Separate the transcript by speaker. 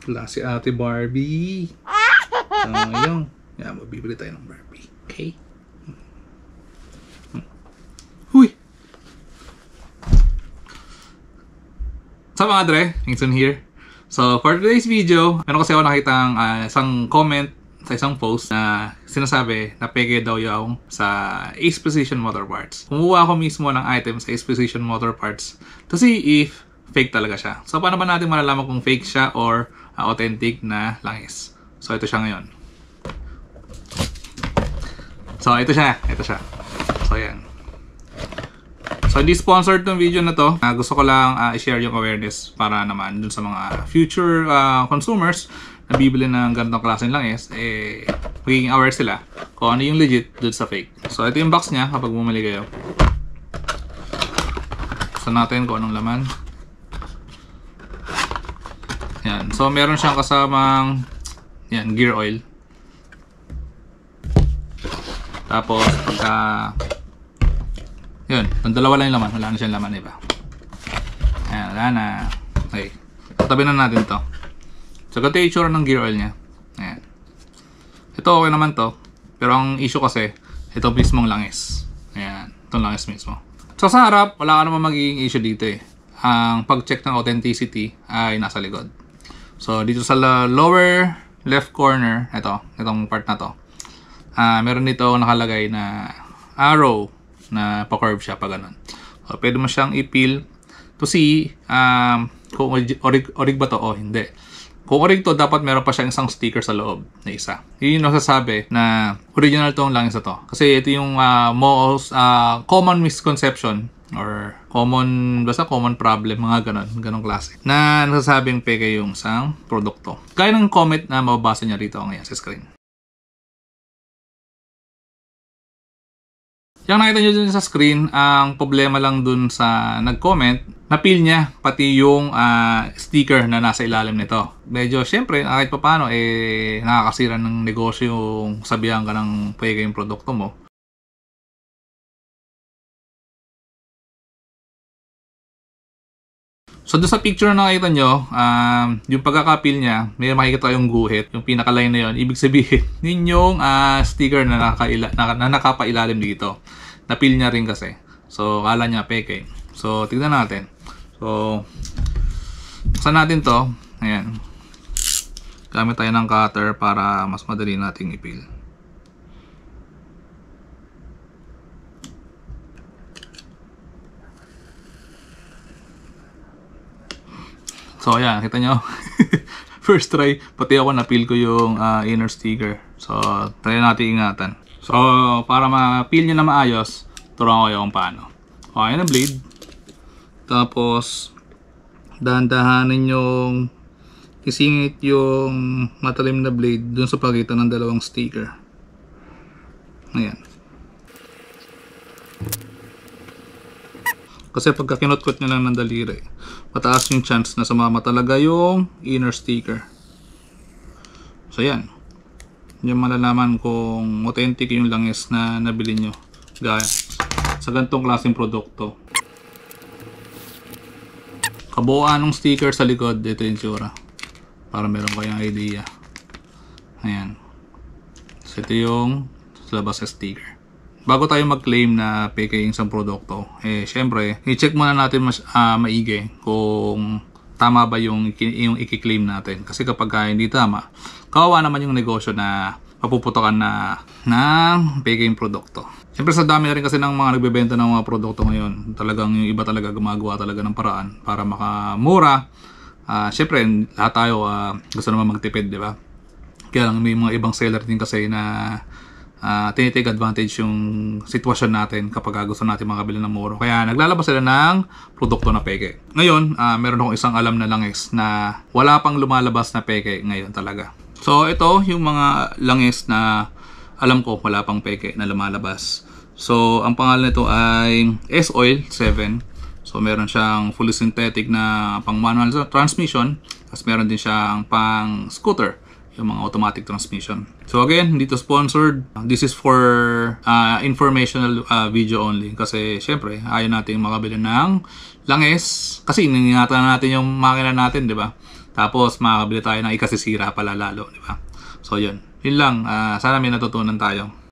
Speaker 1: Wala si Ate Barbie. So, yun. Yan, mabibili tayo ng Barbie. Okay? Huy! What's up mga dre? Ingson here. So, for today's video, meron kasi ako nakitang isang comment sa isang post na sinasabi na peke daw yung sa Ace Precision Motor Parts. Kumuha ako mismo ng item sa Ace Precision Motor Parts to see if fake talaga siya. So, paano ba natin malalaman kung fake siya or authentic na langis? So, ito siya ngayon. So, ito siya. So, yan. So, hindi sponsored tong video na to. Gusto ko lang i-share yung awareness para naman dun sa mga future consumers na bibili ng ganitong klase langis, magiging aware sila kung ano yung legit dun sa fake. So, ito yung box niya kapag bumili kayo. So, natin kung anong laman. Yan. So, meron siyang kasamang yan, gear oil. Tapos, pagka yun, yung dalawa lang yung laman. Wala na siyang laman, diba? Ayan, wala na. Okay. Tabi na natin to. So, ganito yung itsura ng gear oil niya. Ayan. Ito, okay naman to. Pero ang issue kasi, ito mismong langis. Ayan. Itong langis mismo. So, sa harap, wala ka naman magiging issue dito eh. Ang pag-check ng authenticity ay nasa likod. So, dito sa lower left corner, itong part na to. Meron dito nakalagay na arrow na pa-curve siya pa ganun. So, pwede mo siyang i-peel to see kung orig ba to o hindi. Kung orig to, dapat meron pa siyang isang sticker sa loob na isa. Yun yung nasasabi na original tong langis na to. Kasi ito yung most common misconception or common problem, mga ganong klase na nasasabing peke yung isang produkto. Kaya ng comment na mababasa niya rito ngayon sa screen. Yung nakita nyo dun sa screen, ang problema lang dun sa nag-comment, na-peel niya pati yung sticker na nasa ilalim nito. Medyo, syempre, kahit pa paano, nakakasira ng negosyo yung sabihan ka ng peke yung produkto mo. So, doon sa picture na nakita nyo, yung pagkakapil niya, may makikita yung guhit, yung pinaka-line na yun. Ibig sabihin, yun yung sticker na nakapailalim dito. Napil niya rin kasi. So, kala niya peke. So, tignan natin. So, buksan natin to. Ayan. Gamit tayo ng cutter para mas madali nating ipil. So, ayan, kita nyo. First try, pati ako napil ko yung inner sticker. So, try natin ingatan. So, para ma-peel nyo na maayos, turuan ko kayo kung paano. Okay na blade. Tapos, dahan-dahanin yung isingit yung matalim na blade dun sa pagitan ng dalawang sticker. Ayan. Kasi pagka kinot-kot nyo lang ng daliri, mataas yung chance na sumama talaga yung inner sticker. So yan. Yung malalaman kung authentic yung langis na nabili nyo. Gaya sa ganitong klaseng produkto. Kabuuan ng sticker sa likod, dito yung tsura. Para meron kayong idea. Ayan. So ito yung labas sa sticker. Bago tayo mag-claim na peke yung isang produkto, syempre, i-check muna natin maigi kung tama ba yung i-claim natin. Kasi kapag hindi tama, kawawa naman yung negosyo na papuputokan na peke yung produkto. Syempre sa dami na rin kasi ng mga nagbebenta ng mga produkto ngayon, talagang yung iba talaga gumagawa talaga ng paraan para makamura. Syempre, lahat tayo gusto naman magtipid, di ba? Kaya lang may mga ibang seller din kasi na tinitake advantage yung sitwasyon natin kapag gusto natin makabili ng muro. Kaya naglalabas sila ng produkto na peke. Ngayon, meron akong isang alam na langis na wala pang lumalabas na peke ngayon talaga. So ito yung mga langis na alam ko wala pang peke na lumalabas. So ang pangalan nito ay S-Oil 7. So meron siyang fully synthetic na pang manual transmission. Tapos meron din siyang pang scooter, yung mga automatic transmission. So again, hindi to sponsored. This is for informational video only. Kasi syempre, ayaw natin makabili ng langis. Kasi iningatan natin yung makina natin, di ba? Tapos makakabili tayo ng ikasisira pala lalo, di ba? So yun lang, sana may natutunan tayo.